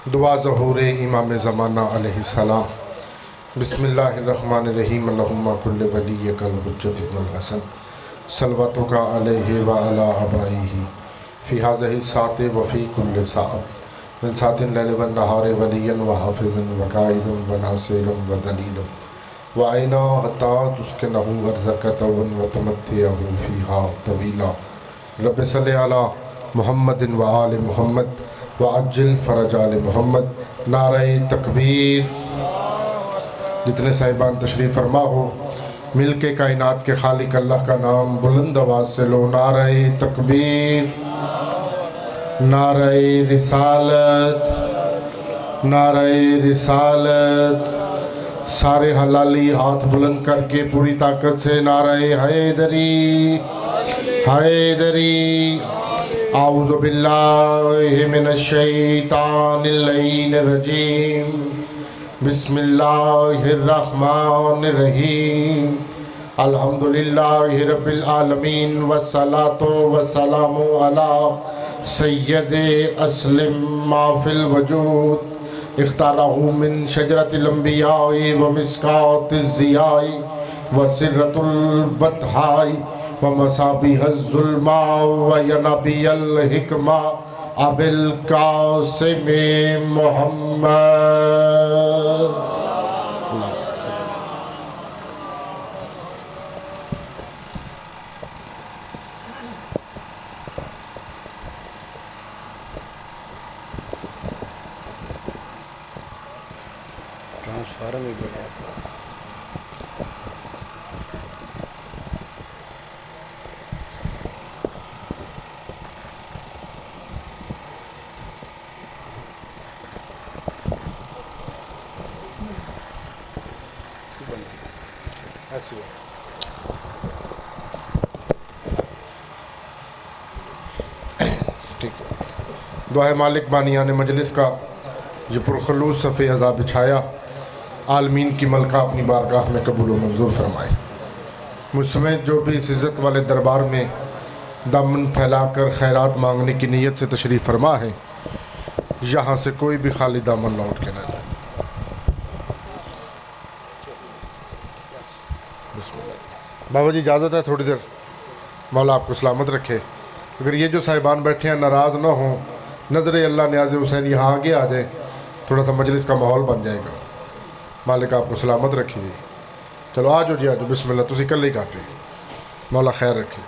دعا ظہور امام زمانہ علیہ السلام۔ بسم اللہ الرحمن الرحیم اللہم کل ولیک الحجۃ ابن الحسن صلواتک علیہ وعلی آبائہ فی ھذہ الساعۃ وفی کل ساعۃ من ساعۃ اللیل والنہار ولیا وحافظا وقائدا وناصرا ودلیلا وعینا حتی تسکنہ ارضک وتمتعہ فیہا طویلا۔ رب صلی علی محمد وآل محمد وعجل فرج آل محمد۔ نعرہ تکبیر۔ جتنے صاحبان تشریف فرما ہو مل کے کائنات کے خالق اللہ کا نام بلند آواز سے لو۔ نعرہ تکبیر، نعرہ رسالت، نعرہ رسالت۔ سارے حلالی ہاتھ بلند کر کے پوری طاقت سے نعرہ حیدری، حیدری۔ اعوذ باللہ من الشیطان اللعین الرجیم، بسم اللہ الرحمن الرحیم۔ الحمدللہ رب العالمین والصلاة والسلام علی سید اسلم ما فی الوجود، اختارہ من شجرۃ الانبیاء ومسکات الضیاء وسرۃ البطحاء ومصابیح الظلماء وینابیع الحکمہ ابی القاسم محمد۔ ٹرانسفارم ہی بڑھیا۔ ٹھیک ہے۔ دعائے مالک بانیان مجلس کا یہ پرخلوص صفِ عزا بچھایا، عالمین کی ملکہ اپنی بارگاہ میں قبول و منظور فرمائے۔ مجھ سمیت جو بھی اس عزت والے دربار میں دامن پھیلا کر خیرات مانگنے کی نیت سے تشریف فرما ہے، یہاں سے کوئی بھی خالی دامن لوٹ کے نہ جائے۔ بابا جی اجازت ہے تھوڑی دیر؟ مولا آپ کو سلامت رکھے۔ اگر یہ جو صاحبان بیٹھے ہیں ناراض نہ ہوں، نظر اللہ نیاز حسین یہاں آگے آ جائیں، تھوڑا سا مجلس کا ماحول بن جائے گا۔ مالک آپ کو سلامت رکھے جی۔ چلو آجو جی آجو، بسم اللہ، تسی کل ہی کافی، مولا خیر رکھے۔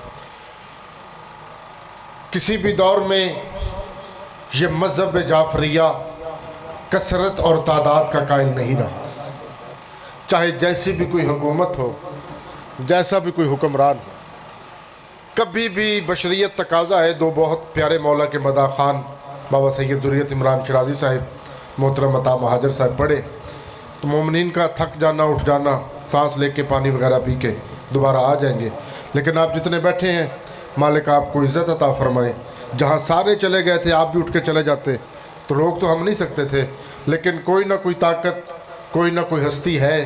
کسی بھی دور میں یہ مذہب جعفریہ کثرت اور تعداد کا قائل نہیں رہا، چاہے جیسی بھی کوئی حکومت ہو، جیسا بھی کوئی حکمران ہو۔ کبھی بھی بشریت تقاضا ہے، دو بہت پیارے مولا کے مداح خان بابا سید ذریت عمران شرازی صاحب، محترم عطا مہاجر صاحب پڑھے تو مومنین کا تھک جانا، اٹھ جانا، سانس لے کے پانی وغیرہ پی کے دوبارہ آ جائیں گے، لیکن آپ جتنے بیٹھے ہیں مالک آپ کو عزت عطا فرمائے۔ جہاں سارے چلے گئے تھے آپ بھی اٹھ کے چلے جاتے تو روک تو ہم نہیں سکتے تھے، لیکن کوئی نہ کوئی طاقت، کوئی نہ کوئی ہستی ہے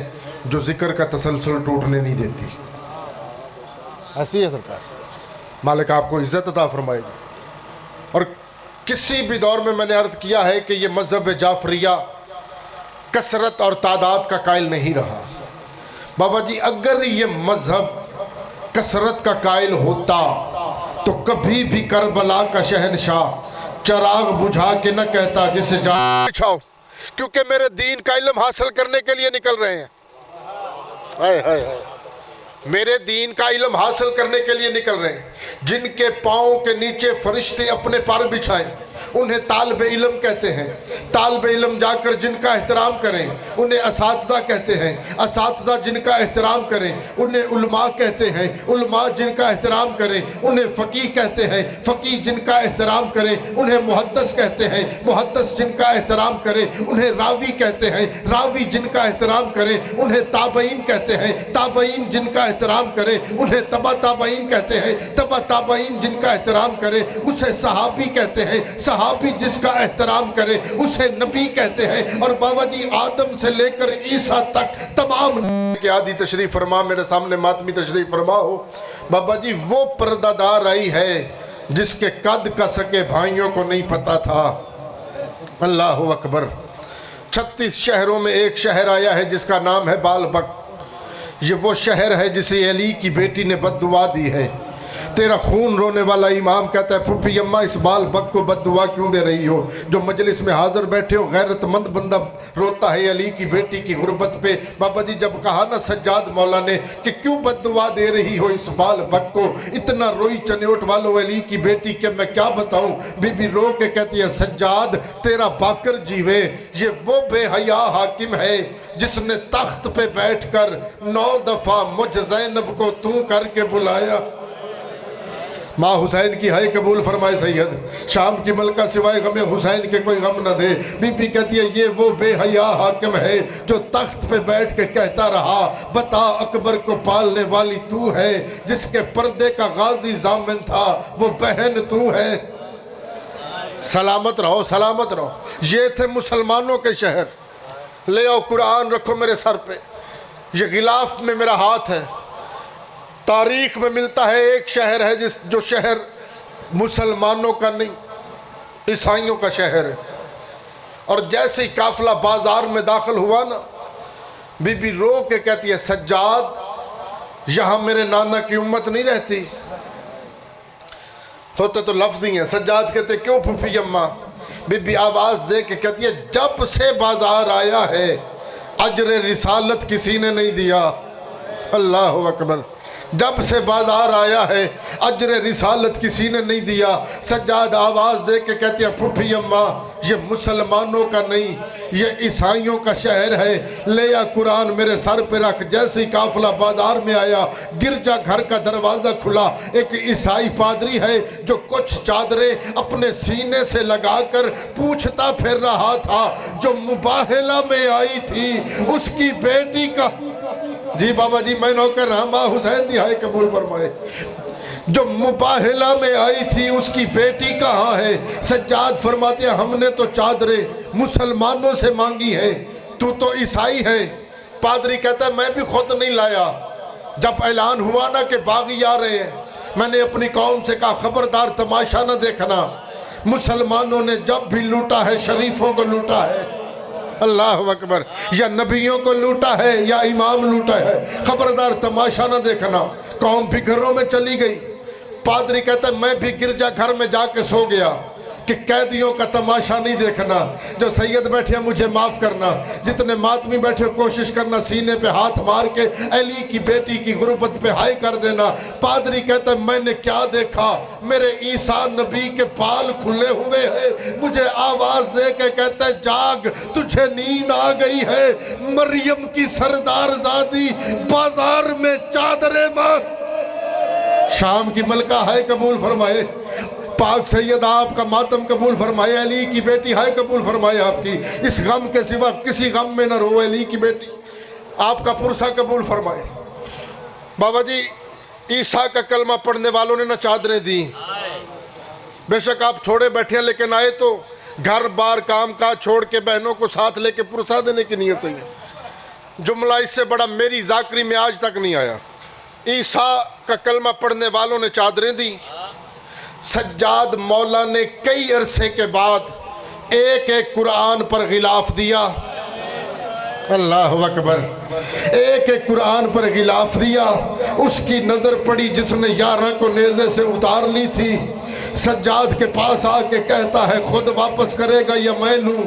جو ذکر کا تسلسل ٹوٹنے نہیں دیتی۔ ایسی ہے سرکار، مالک آپ کو عزت عطا فرمائے گی۔ اور کسی بھی دور میں میں نے عرض کیا ہے کہ یہ مذہب جعفریہ کثرت اور تعداد کا قائل نہیں رہا۔ بابا جی اگر یہ مذہب کثرت کا قائل ہوتا تو کبھی بھی کربلا کا شہنشاہ چراغ بجھا کے نہ کہتا جسے جان بچھاؤ، کیونکہ میرے دین کا علم حاصل کرنے کے لیے نکل رہے ہیں۔ ہائے ہائے ہائے، میرے دین کا علم حاصل کرنے کے لیے نکل رہے ہیں۔ جن کے پاؤں کے نیچے فرشتے اپنے پر بچھائیں انہیں طالب علم کہتے ہیں۔ طالب علم جا کر جن کا احترام کریں انہیں اساتذہ کہتے ہیں۔ اساتذہ جن کا احترام کریں انہیں علماء کہتے ہیں۔ علماء جن کا احترام کریں انہیں فقیہ کہتے ہیں۔ فقیہ جن کا احترام کریں انہیں محدث کہتے ہیں۔ محدث جن کا احترام کریں انہیں راوی کہتے ہیں۔ راوی جن کا احترام کریں انہیں تابعین کہتے ہیں۔ تابعین جن کا احترام کریں انہیں تبع تابعین کہتے ہیں۔ تبع تابعین جن کا احترام کریں اسے صحابی کہتے ہیں۔ صحابی جس کا احترام کرے اسے نبی کہتے ہیں۔ اور بابا جی آدم سے لے کر عیسیٰ تک تمام کے عادی تشریف فرما، میرے سامنے ماتمی تشریف فرما ہو۔ بابا جی وہ پردہ دار آئی ہے جس کے قد کا سکے بھائیوں کو نہیں پتا تھا۔ اللہ اکبر۔ 36 شہروں میں ایک شہر آیا ہے جس کا نام ہے بالبک۔ یہ وہ شہر ہے جسے علی کی بیٹی نے بد دعا دی ہے۔ تیرا خون رونے والا امام کہتا ہے پھوپھی اماں اس بالبک کو بد دعا کیوں دے رہی ہو؟ جو مجلس میں حاضر بیٹھے ہو غیرت مند بندہ روتا ہے علی کی بیٹی کی غربت پہ۔ بابا جی جب کہا نا سجاد مولا نے کہ کیوں بد دعا دے رہی ہو اس بالبک کو، اتنا روئی چنیوٹ والو علی کی بیٹی کہ میں کیا بتاؤں۔ بی بی رو کے کہتی ہے سجاد تیرا باکر جیوے، یہ وہ بے حیا حاکم ہے جس نے تخت پہ بیٹھ کر 9 دفعہ مجھ زینب کو تو کر کے بلایا۔ ماں حسین کی ہائے قبول فرمائے سید، شام کی ملکہ سوائے غم حسین کے کوئی غم نہ دے۔ بی بی کہتی ہے یہ وہ بے حیا حاکم ہے جو تخت پہ بیٹھ کے کہتا رہا بتا اکبر کو پالنے والی تو ہے، جس کے پردے کا غازی ضامن تھا وہ بہن تو ہے۔ سلامت رہو سلامت رہو۔ یہ تھے مسلمانوں کے شہر۔ لے آؤ قرآن رکھو میرے سر پہ، یہ غلاف میں میرا ہاتھ ہے۔ تاریخ میں ملتا ہے ایک شہر ہے جو شہر مسلمانوں کا نہیں عیسائیوں کا شہر ہے، اور جیسے ہی قافلہ بازار میں داخل ہوا نا، بی بی رو کے کہتی ہے سجاد یہاں میرے نانا کی امت نہیں رہتی؟ ہوتے تو لفظ ہی ہیں۔ سجاد کہتے کیوں پھوپھی اماں؟ بی بی آواز دے کے کہتی ہے جب سے بازار آیا ہے اجر رسالت کسی نے نہیں دیا۔ اللہ اکبر۔ جب سے بازار آیا ہے اجر رسالت کسی نے نہیں دیا۔ سجاد آواز دے کے کہتی ہے پھوپھی اماں یہ مسلمانوں کا نہیں یہ عیسائیوں کا شہر ہے۔ لے آ قرآن میرے سر پہ رکھ۔ جیسے ہی قافلہ بازار میں آیا گرجا گھر کا دروازہ کھلا، ایک عیسائی پادری ہے جو کچھ چادریں اپنے سینے سے لگا کر پوچھتا پھر رہا تھا جو مباہلہ میں آئی تھی اس کی بیٹی کا۔ جی بابا جی میں نوکر رہا، ماں حسین دی ہائے قبول فرمائے۔ جو مباہلہ میں آئی تھی اس کی بیٹی کہاں ہے؟ سجاد فرماتے ہیں ہم نے تو چادریں مسلمانوں سے مانگی ہے، تو عیسائی ہے۔ پادری کہتا ہے میں بھی خود نہیں لایا۔ جب اعلان ہوا نا کہ باغی آ رہے ہیں، میں نے اپنی قوم سے کہا خبردار تماشا نہ دیکھنا، مسلمانوں نے جب بھی لوٹا ہے شریفوں کو لوٹا ہے۔ اللہ اکبر۔ یا نبیوں کو لوٹا ہے یا امام لوٹا ہے، خبردار تماشا نہ دیکھنا۔ قوم بھی گھروں میں چلی گئی۔ پادری کہتا ہے میں بھی گرجا گھر میں جا کے سو گیا کہ قیدیوں کا تماشا نہیں دیکھنا۔ جو سید بیٹھے ہیں مجھے معاف کرنا، جتنے ماتمی بیٹھے کوشش کرنا سینے پہ ہاتھ مار کے علی کی بیٹی کی غربت پہ ہائے کر دینا۔ پادری کہتا ہے میں نے کیا دیکھا، میرے عیسیٰ نبی کے پال کھلے ہوئے ہیں۔ مجھے آواز دے کے کہتا ہے جاگ تجھے نیند آ گئی ہے، مریم کی سردار زادی بازار میں چادریں مانگ۔ شام کی ملکہ ہائے قبول فرمائے، پاک سید آپ کا ماتم قبول فرمائے، علی کی بیٹی ہائے قبول فرمائے آپ کی، اس غم کے سوا کسی غم میں نہ رو، علی کی بیٹی آپ کا پرسہ قبول فرمائے۔ بابا جی عیسیٰ کا کلمہ پڑھنے والوں نے نہ چادریں دی، بے شک آپ تھوڑے بیٹھے ہیں لیکن آئے تو گھر بار کام کاج چھوڑ کے بہنوں کو ساتھ لے کے پرسہ دینے کی نیت سے ہے۔ جملہ اس سے بڑا میری ذاکری میں آج تک نہیں آیا۔ عیسیٰ کا کلمہ پڑھنے والوں نے چادریں دی۔ سجاد مولا نے کئی عرصے کے بعد ایک ایک قرآن پر غلاف دیا۔ اللہ اکبر۔ ایک ایک قرآن پر غلاف دیا۔ اس کی نظر پڑی جس نے 11 کو نیزے سے اتار لی تھی، سجاد کے پاس آ کے کہتا ہے خود واپس کرے گا یا میں لوں؟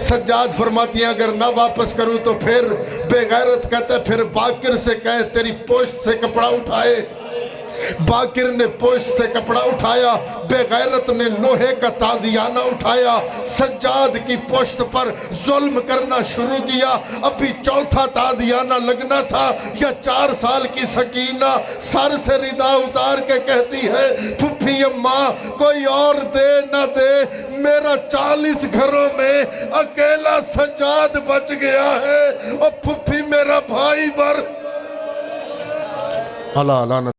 سجاد فرماتی ہیں اگر نہ واپس کروں تو پھر بے غیرت کہتا ہے پھر باقر سے کہے تیری پوشت سے کپڑا اٹھائے۔ باقر نے پوشت سے کپڑا اٹھایا، بے غیرت نے لوہے کا تازیانہ اٹھایا، سجاد کی پوشت پر ظلم کرنا شروع کیا۔ ابھی چوتھا تازیانہ لگنا تھا یا 4 سال کی سکینہ سر سے ردا اتار کے کہتی ہے پھپھی اماں کوئی اور دے نہ دے، میرا 40 گھروں میں اکیلا سجاد بچ گیا ہے، اور پھپھی میرا بھائی بر اللہ